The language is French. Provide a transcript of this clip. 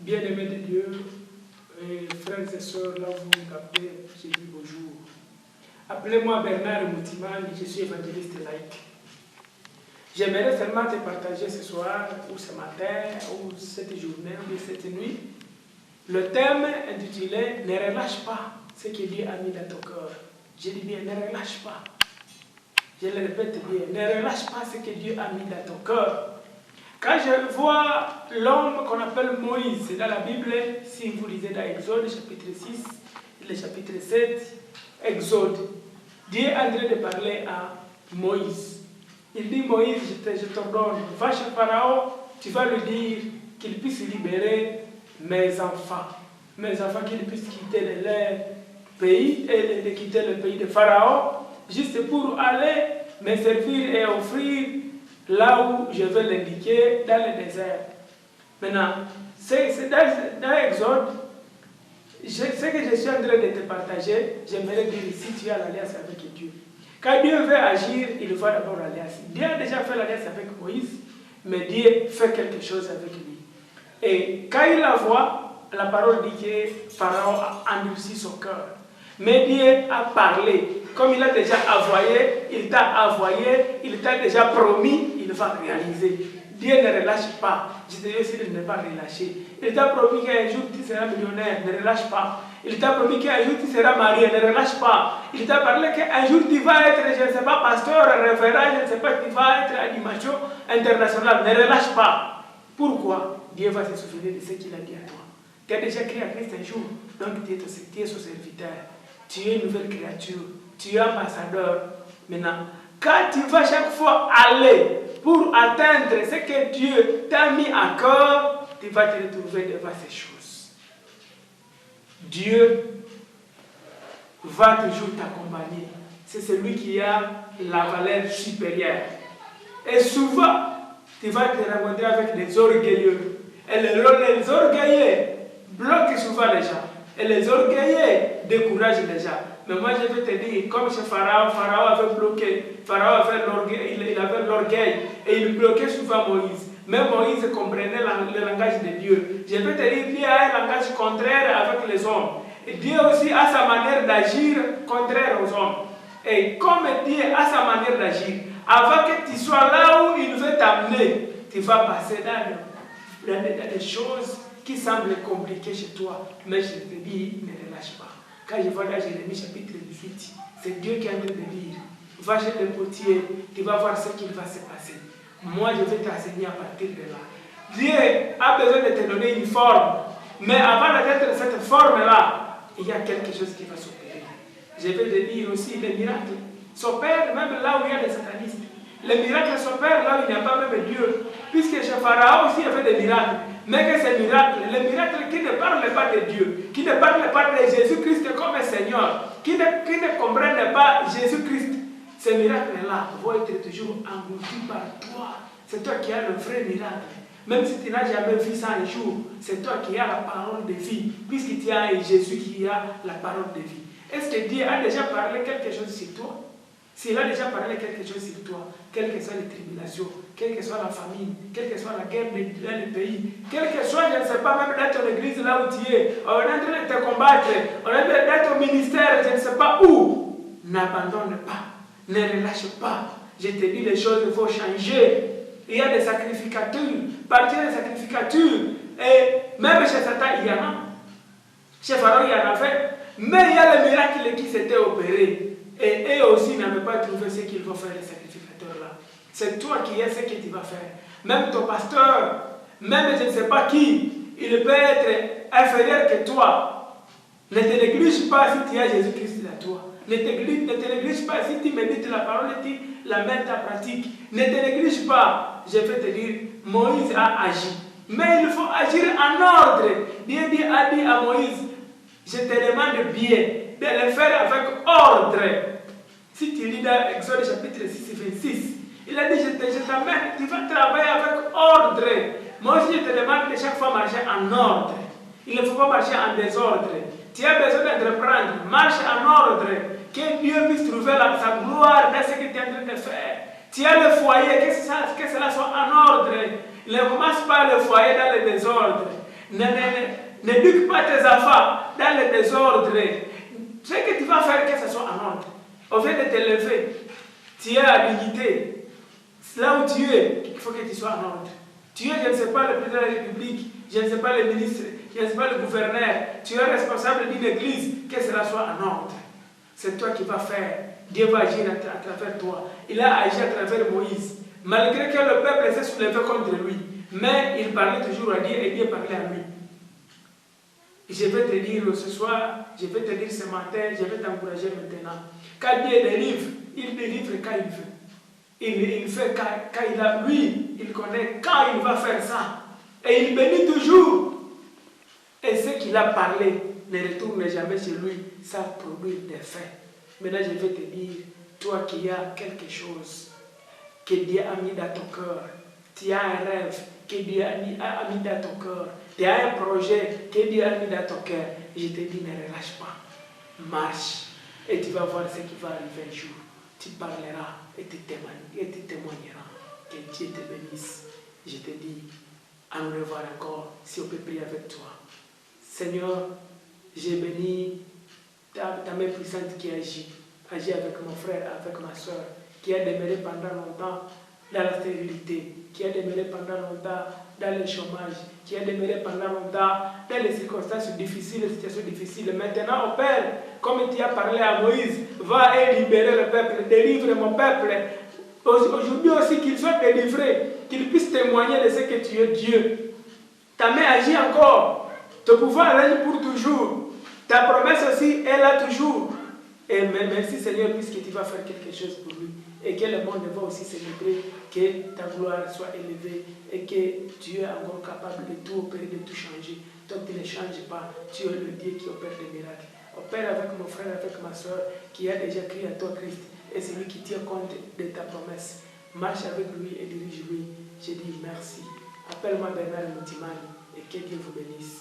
Bien-aimés de Dieu, et frères et sœurs, là vous me captez, je dis bonjour. Appelez-moi Bernard Moutimani, je suis évangéliste laïque. J'aimerais seulement te partager ce soir, ou ce matin, ou cette journée, ou cette nuit, le thème intitulé « Ne relâche pas ce que Dieu a mis dans ton cœur ». Je dis bien, ne relâche pas. Je le répète bien, ne relâche pas ce que Dieu a mis dans ton cœur. Quand je vois l'homme qu'on appelle Moïse dans la Bible, si vous lisez dans Exode chapitre 6, le chapitre 7, Exode, Dieu est en train de parler à Moïse. Il dit, Moïse, je t'ordonne, va chez Pharaon, tu vas lui dire qu'il puisse libérer mes enfants qu'ils puissent quitter leur pays et de quitter le pays de Pharaon, juste pour aller me servir et offrir là où je vais l'indiquer, dans le désert. Maintenant, c'est dans l'Exode, ce que je suis en train de te partager, j'aimerais dire ici, tu as l'alliance avec Dieu. Quand Dieu veut agir, il faut d'abord l'alliance. Dieu a déjà fait l'alliance avec Moïse, mais Dieu fait quelque chose avec lui. Et quand il la voit, la parole dit que Pharaon a endurci son cœur. Mais Dieu a parlé. Comme il a déjà envoyé, il t'a envoyé, il t'a déjà promis, il va réaliser. Dieu ne relâche pas. Je te dis aussi de ne pas relâcher. Il t'a promis qu'un jour tu seras millionnaire, ne relâche pas. Il t'a promis qu'un jour tu seras marié, ne relâche pas. Il t'a parlé qu'un jour tu vas être, je ne sais pas, pasteur, révérend, je ne sais pas, tu vas être animation internationale, ne relâche pas. Pourquoi? Dieu va se souvenir de ce qu'il a dit à toi. Tu as déjà créé à Christ un jour, donc tu es son serviteur. Tu es une nouvelle créature. Tu es ambassadeur. Maintenant, quand tu vas chaque fois aller pour atteindre ce que Dieu t'a mis à cœur, tu vas te retrouver devant ces choses. Dieu va toujours t'accompagner. C'est celui qui a la valeur supérieure. Et souvent, tu vas te rencontrer avec des orgueilleux. Et les orgueilleux bloquent souvent les gens. Et les orgueilleux découragent les gens. Mais moi je vais te dire, comme chez Pharaon, Pharaon avait bloqué, Pharaon avait l'orgueil, il avait l'orgueil et il bloquait souvent Moïse. Mais Moïse comprenait le langage de Dieu. Je vais te dire, Dieu a un langage contraire avec les hommes. Et Dieu aussi a sa manière d'agir contraire aux hommes. Et comme Dieu a sa manière d'agir, avant que tu sois là où il veut t'amener, tu vas passer dans des choses qui semblent compliquées chez toi. Mais je te dis, ne relâche pas. Quand je vois dans Jérémie chapitre 18, c'est Dieu qui est en train de dire, va chez le potier, tu vas voir ce qu'il va se passer. Moi, je vais t'enseigner à partir de là. Dieu a besoin de te donner une forme, mais avant d'atteindre cette forme-là, il y a quelque chose qui va s'opérer. Je vais te dire aussi, les miracles s'opèrent même là où il y a des satanistes. Les miracles s'opèrent là où il n'y a pas même Dieu. Puisque chez Pharaon aussi il y avait des miracles. Mais que ces miracles, les miracles qui ne parlent pas de Dieu, qui ne parlent pas de Jésus-Christ comme Seigneur, qui ne comprennent pas Jésus-Christ, ces miracles-là vont être toujours engloutis par toi. C'est toi qui as le vrai miracle. Même si tu n'as jamais vu ça un jour, c'est toi qui as la parole de vie, puisque tu as Jésus qui a la parole de vie. Est-ce que Dieu a déjà parlé quelque chose sur toi? S'il a déjà parlé quelque chose sur toi, quelles que soient les tribulations, quelle que soit la famine, quelle que soit la guerre dans le pays, quel que soit, je ne sais pas, même dans ton église là où tu es, on est en train de te combattre, on est dans ton ministère, je ne sais pas où, n'abandonne pas, ne relâche pas. Je te dis, les choses vont changer. Il y a des sacrificatures, partir des sacrificatures, et même chez Satan, il y en a. Chez Pharaon, il y en avait. Mais il y a le miracle qui s'était opéré. Et eux aussi n'avaient pas trouvé ce qu'ils vont faire, les sacrificateurs là. C'est toi qui es ce que tu vas faire. Même ton pasteur, même je ne sais pas qui, il peut être inférieur que toi. Ne te néglige pas si tu as Jésus-Christ à toi. Ne te néglige pas si tu médites la parole et tu la mets en pratique. Ne te néglige pas. Je vais te dire, Moïse a agi. Mais il faut agir en ordre. Dieu a dit à Moïse, je te demande bien de le faire avec ordre. Si tu lis dans Exode chapitre 6 et 26, il a dit, je t'amène, tu vas travailler avec ordre. Moi aussi, je te demande de chaque fois marcher en ordre. Il ne faut pas marcher en désordre. Tu as besoin d'entreprendre, marche en ordre. Que Dieu puisse trouver sa gloire dans ce que tu es en train de faire. Tu as le foyer, que cela soit en ordre. Ne commence pas le foyer dans le désordre. N'éduque pas tes enfants dans le désordre. Ce que tu vas faire, que ce soit en ordre. Au fait de te lever, tu es habilité. Là où tu es, il faut que tu sois en ordre. Tu es, je ne sais pas, le président de la République, je ne sais pas le ministre, je ne sais pas le gouverneur. Tu es responsable d'une église, que cela soit en ordre. C'est toi qui vas faire. Dieu va agir à travers toi. Il a agi à travers Moïse. Malgré que le peuple s'est soulevé contre lui, mais il parlait toujours à Dieu et Dieu parlait à lui. Je vais te dire ce soir, je vais te dire ce matin, je vais t'encourager maintenant. Quand Dieu délivre, il délivre quand il veut. Il fait quand il a, lui, il connaît quand il va faire ça. Et il bénit toujours. Et ce qu'il a parlé ne retourne jamais chez lui, ça produit des faits. Maintenant, je vais te dire, toi qui as quelque chose que Dieu a mis dans ton cœur, tu as un rêve que Dieu a mis dans ton cœur, tu as un projet que Dieu a mis dans ton cœur, je te dis, ne relâche pas. Marche et tu vas voir ce qui va arriver un jour. Tu parleras et tu témoigneras. Que Dieu te bénisse. Je te dis, à nous revoir encore si on peut prier avec toi. Seigneur, j'ai béni ta main puissante qui agit. Agis avec mon frère, avec ma soeur, qui a demeuré pendant longtemps dans la stérilité, qui a demeuré pendant longtemps dans le chômage, qui a demeuré pendant longtemps dans les circonstances difficiles, les situations difficiles. Maintenant, au Père, comme tu as parlé à Moïse, va et libérer le peuple, délivre mon peuple. Aujourd'hui aussi qu'ils soient délivrés, qu'ils puissent témoigner de ce que tu es Dieu. Ta main agit encore, ton pouvoir règne pour toujours. Ta promesse aussi est là toujours. Et merci Seigneur, puisque tu vas faire quelque chose pour lui. Et que le monde va aussi célébrer, que ta gloire soit élevée et que tu es encore capable de tout opérer, de tout changer. Toi, tu ne changes pas. Tu es le Dieu qui opère des miracles. Opère avec mon frère, avec ma soeur, qui a déjà crié à toi, Christ. Et c'est lui qui tient compte de ta promesse. Marche avec lui et dirige-lui. Je dis merci. Appelle-moi Bernard Moutimani et que Dieu vous bénisse.